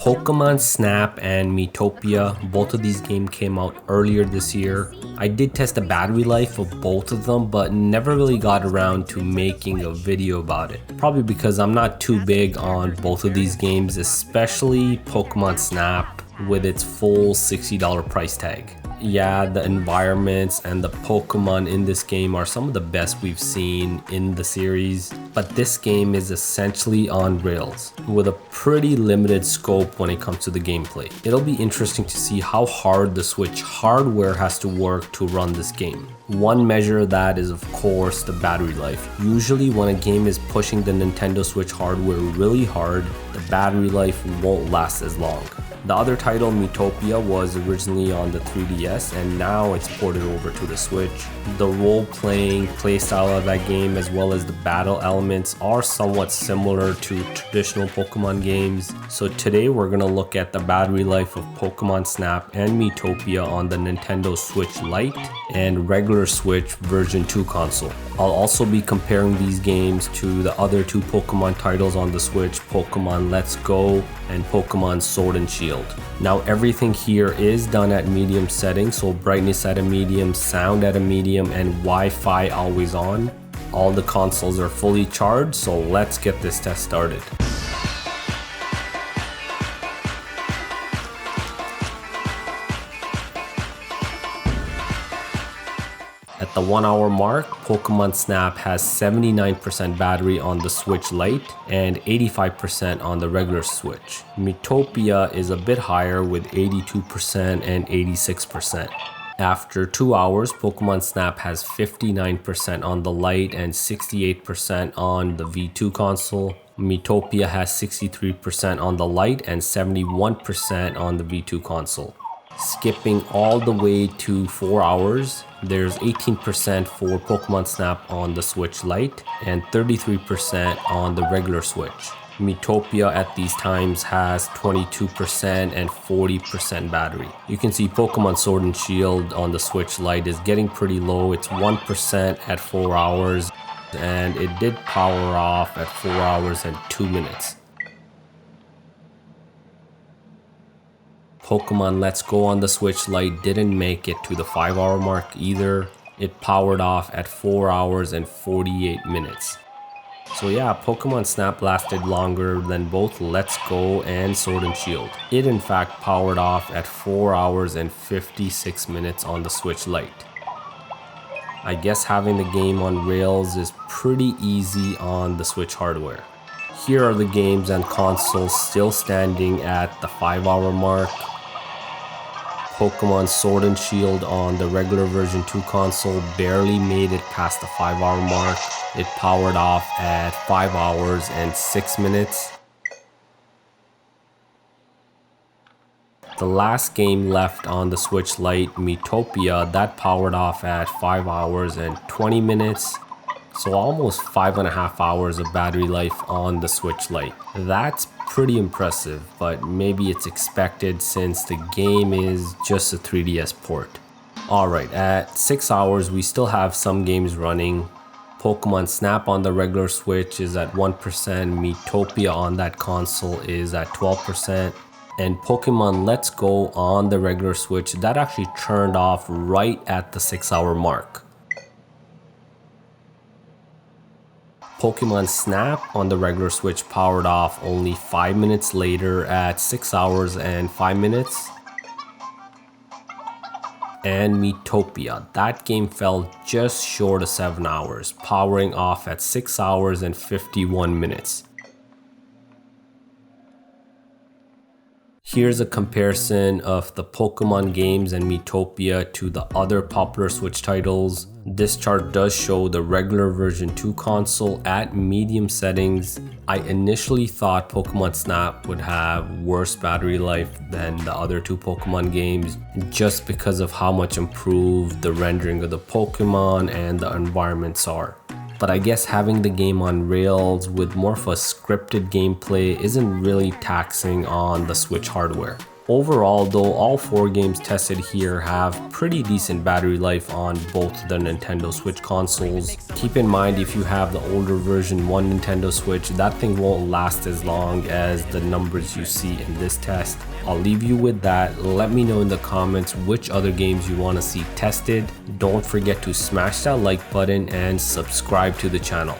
Pokémon Snap and Miitopia, both of these games came out earlier this year. I did test the battery life of both of them, but never really got around to making a video about it. Probably because I'm not too big on both of these games, especially Pokémon Snap with its full $60 price tag. Yeah, the environments and the Pokemon in this game are some of the best we've seen in the series, but this game is essentially on rails with a pretty limited scope when it comes to the gameplay. It'll be interesting to see how hard the Switch hardware has to work to run this game. One measure of that is of course the battery life. Usually when a game is pushing the Nintendo Switch hardware really hard, the battery life won't last as long. The other title, Miitopia, was originally on the 3DS and now it's ported over to the Switch. The role-playing playstyle of that game as well as the battle elements are somewhat similar to traditional Pokemon games. So today we're going to look at the battery life of Pokemon Snap and Miitopia on the Nintendo Switch Lite and regular Switch version 2 console. I'll also be comparing these games to the other two Pokemon titles on the Switch, Pokemon Let's Go and Pokemon Sword and Shield. Now everything here is done at medium settings, so brightness at a medium, sound at a medium, and Wi-Fi always on. All the consoles are fully charged, so let's get this test started. At the 1 hour mark, Pokemon Snap has 79% battery on the Switch Lite and 85% on the regular Switch. Miitopia is a bit higher with 82% and 86%. After 2 hours, Pokemon Snap has 59% on the Lite and 68% on the V2 console. Miitopia has 63% on the Lite and 71% on the V2 console. Skipping all the way to 4 hours, there's 18% for Pokemon Snap on the Switch Lite and 33% on the regular Switch. Miitopia at these times has 22% and 40% battery. You can see Pokemon Sword and Shield on the Switch Lite is getting pretty low. It's 1% at 4 hours and it did power off at 4 hours and 2 minutes. Pokemon Let's Go on the Switch Lite didn't make it to the 5 hour mark either. It powered off at 4 hours and 48 minutes. So yeah, Pokemon Snap lasted longer than both Let's Go and Sword and Shield. It in fact powered off at 4 hours and 56 minutes on the Switch Lite. I guess having the game on rails is pretty easy on the Switch hardware. Here are the games and consoles still standing at the 5 hour mark. Pokemon Sword and Shield on the regular version 2 console barely made it past the 5 hour mark. It powered off at 5 hours and 6 minutes. The last game left on the Switch Lite, Miitopia, that powered off at 5 hours and 20 minutes. So almost 5.5 hours of battery life on the Switch Lite. That's pretty impressive, but maybe it's expected since the game is just a 3DS port. Alright, at 6 hours we still have some games running. Pokemon Snap on the regular Switch is at 1%, Miitopia on that console is at 12%, and Pokemon Let's Go on the regular Switch, that actually turned off right at the 6 hour mark. Pokemon Snap on the regular Switch powered off only 5 minutes later at 6 hours and 5 minutes. And Miitopia, that game fell just short of 7 hours, powering off at 6 hours and 51 minutes. Here's a comparison of the Pokemon games and Miitopia to the other popular Switch titles. This chart does show the regular version 2 console at medium settings. I initially thought Pokemon Snap would have worse battery life than the other two Pokemon games just because of how much improved the rendering of the Pokemon and the environments are. but I guess having the game on rails with more of a scripted gameplay isn't really taxing on the Switch hardware. Overall though, all 4 games tested here have pretty decent battery life on both the Nintendo Switch consoles. Keep in mind, if you have the older version 1 Nintendo Switch, that thing won't last as long as the numbers you see in this test. I'll leave you with that. Let me know in the comments which other games you want to see tested. Don't forget to smash that like button and subscribe to the channel.